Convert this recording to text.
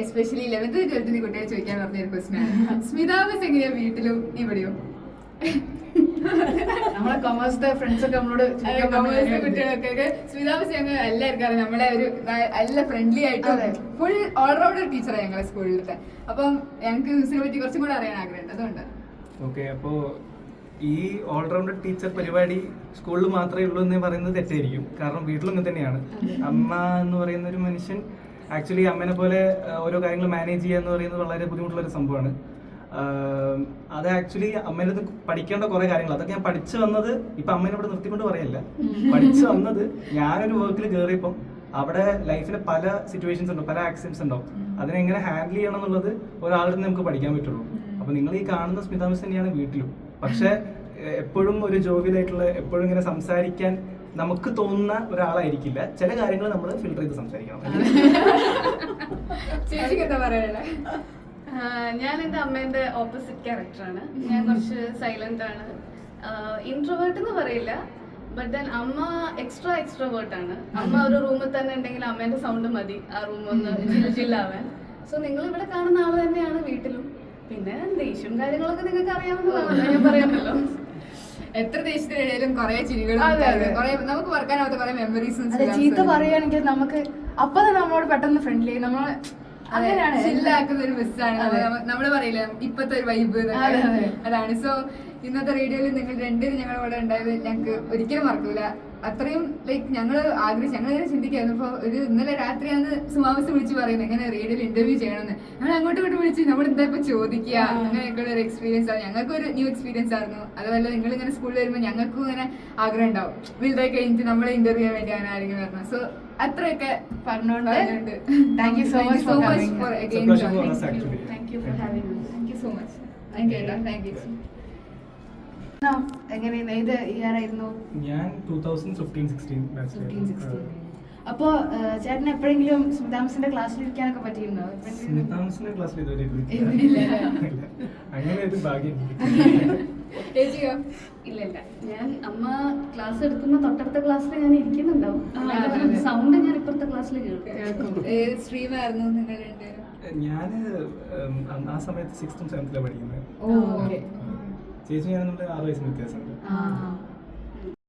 Especially 11th 12th കുട്ടികൾ ചോദിക്കാൻ പറഞ്ഞൊരു ക്വസ്റ്റ്യൻ ആണ്. സ്മിതാ മിസ് എങ്ങനെയാ വീട്ടിലും ഇവിടെയോ? നമ്മളെ കൊമേഴ്സിന്റെ ഫ്രണ്ട്സ് ഒക്കെ നമ്മളോട് കുട്ടികളൊക്കെ സ്മിതാ മിസ് ഞങ്ങൾ എല്ലാവർക്കും അറിയാം. നമ്മളെ ഒരു നല്ല ഫ്രണ്ട്ലി ആയിട്ട് ഫുൾ ഓൾറൗണ്ടർ ടീച്ചറാണ് ഞങ്ങളെ സ്കൂളിലത്തെ. അപ്പം ഞങ്ങൾക്ക് മിസ്സിനെ പറ്റി കുറച്ചും കൂടെ അറിയാൻ ആഗ്രഹമുണ്ട്, അതുകൊണ്ട്. ഓക്കെ, അപ്പോൾ ഈ ഓൾറൗണ്ടർ ടീച്ചർ പരിപാടി സ്കൂളിൽ മാത്രമേ ഉള്ളൂ എന്ന് പറയുന്നത് തെറ്റായിരിക്കും. കാരണം വീട്ടിലും അങ്ങനെ തന്നെയാണ്. അമ്മ എന്ന് പറയുന്ന ഒരു മനുഷ്യൻ ആക്ച്വലി അമ്മേനെ പോലെ ഓരോ കാര്യങ്ങൾ മാനേജ് ചെയ്യുക എന്ന് പറയുന്നത് വളരെ ബുദ്ധിമുട്ടുള്ളൊരു സംഭവമാണ്. അത് ആക്ച്വലി അമ്മേനത് പഠിക്കേണ്ട കുറേ കാര്യങ്ങൾ, അതൊക്കെ ഞാൻ പഠിച്ചു വന്നത് ഇപ്പം അമ്മേനെ ഇവിടെ നിർത്തിക്കൊണ്ട് പറയല്ല, പഠിച്ചു വന്നത് ഞാനൊരു വർക്കിൽ കയറിയപ്പം അവിടെ ലൈഫിലെ പല സിറ്റുവേഷൻസ് ഉണ്ടാവും, പല ആക്സിഡൻസ് ഉണ്ടാവും. അതിനെങ്ങനെ ഹാൻഡിൽ ചെയ്യണം എന്നുള്ളത് ഒരാളുടെ നിന്ന് നമുക്ക് പഠിക്കാൻ പറ്റുള്ളൂ. അപ്പോൾ നിങ്ങൾ ഈ കാണുന്ന സ്മിതാ മിസ് തന്നെയാണ് വീട്ടിലും. പക്ഷെ എപ്പോഴും ഒരു ജോവിയലായിട്ടുള്ള, എപ്പോഴും ഇങ്ങനെ സംസാരിക്കാൻ നമുക്ക് തോന്നുന്ന ഒരാളായിരിക്കില്ല. ചില കാര്യങ്ങൾ നമ്മൾ ഫിൽട്ടർ ചെയ്ത് സംസാരിക്കണം. ചേച്ചിക്ക് എന്താ പറയാനുള്ളത്? ഞാൻ എൻ്റെ അമ്മേൻ്റെ ഓപ്പോസിറ്റ് ക്യാരക്ടറാണ്. ഞാൻ കുറച്ച് സൈലന്റ് ആണ്, ഇൻട്രോവേർട്ട് എന്ന് പറയില്ല. ബട്ട് ദെൻ അമ്മ എക്സ്ട്രോവേർട്ട് ആണ്. അമ്മ ഒരു റൂമിൽ തന്നെ ഉണ്ടെങ്കിൽ അമ്മേൻ്റെ സൗണ്ട് മതി ആ റൂം ഒന്ന് ജില്ലാവാൻ. സോ നിങ്ങൾ ഇവിടെ കാണുന്ന ആള് തന്നെയാണ് വീട്ടിലും. പിന്നെ ദേഷ്യം കാര്യങ്ങളൊക്കെ നിങ്ങൾക്ക് അറിയാവുന്നതാണ്, ഞാൻ പറയാമല്ലോ. എത്ര ദേശത്തിനിടയിലും കുറെ ചിരികളും നമുക്ക് മറക്കാനാവാത്ത കുറെ മെമ്മറീസും. ചീത്ത പറയുകയാണെങ്കിൽ നമുക്ക് അപ്പൊ തന്നെ നമ്മളോട് പെട്ടെന്ന് ഫ്രണ്ട്ലി നമ്മൾ ചില്ലാക്കുന്ന ഒരു മിസ്സാണ്. നമ്മള് പറയില്ല ഇപ്പത്തെ ഒരു വൈബ്, അതാണ്. സോ ഇന്നത്തെ റേഡിയോയിൽ നിങ്ങൾ രണ്ടുപേരും ഞങ്ങളുടെ കൂടെ ഉണ്ടായത് ഞങ്ങൾക്ക് ഒരിക്കലും മറക്കൂല. അത്രയും ലൈക്ക് ഞങ്ങൾ ഇങ്ങനെ ചിന്തിക്കായിരുന്നു. ഇപ്പൊ ഒരു ഇന്നലെ രാത്രിയാണ് സുമാമിസ് വിളിച്ച് പറയുന്നത് എങ്ങനെ റേഡിയോയിൽ ഇന്റർവ്യൂ ചെയ്യണമെന്ന്. ഞങ്ങൾ അങ്ങോട്ടും ഇങ്ങോട്ട് വിളിച്ച് നമ്മൾ എന്താ ഇപ്പൊ ചോദിക്കുക, അങ്ങനെയൊക്കെയുള്ള ഒരു എക്സ്പീരിയൻസ് ആണ്. ഞങ്ങൾക്ക് ഒരു ന്യൂ എക്സ്പീരിയൻസ് ആയിരുന്നു. അതുപോലെ നിങ്ങൾ ഇങ്ങനെ സ്കൂളിൽ വരുമ്പോൾ ഞങ്ങൾക്കും ഇങ്ങനെ ആഗ്രഹം ഉണ്ടാവും വലുതായി കഴിഞ്ഞിട്ട് നമ്മളെ ഇന്റർവ്യൂ ചെയ്യാൻ വേണ്ടി അങ്ങനെ ആരെങ്കിലും വരണം. സോ അത്രയൊക്കെ പറഞ്ഞുകൊണ്ട് thank you so much for coming. Thank you for having me. Thank you so much. Thank you. എങ്ങനെയാണ് ഏത് ഇയർ ആയിരുന്നു? ഞാൻ 2015-16 അപ്പോ ചേട്ടന് എപ്പോഴെങ്കിലും സ്മിതാ മിസ്സിന്റെ ക്ലാസ്സിൽ ഇരിക്കാനൊക്കെ പറ്റിയിരുന്നോ? സ്മിതാ മിസ്സിന്റെ ക്ലാസ്സിൽ ഇതുവരെ അങ്ങനെ ഒരു ഭാഗ്യം. ഇല്ല, ഞാൻ അമ്മ ക്ലാസ് എടുക്കുമ്പോ തൊട്ടടുത്ത ക്ലാസ്സിൽ ഞാൻ ഇരിക്കുന്നുണ്ടാവും. സൗണ്ട് ഞാൻ ഇപ്പുറത്തെ ക്ലാസ്സിൽ കേൾക്കും. ഏത് സ്ട്രീമായിരുന്നു നിങ്ങളുടെ? ഞാൻ ആ സമയത്ത് 6th ഉം 7th പഠിക്കുന്നത്. ഓ, ഓക്കെ. ചേച്ചി ഞാൻ 6 വയസ്സിന് വ്യത്യാസമുണ്ട്.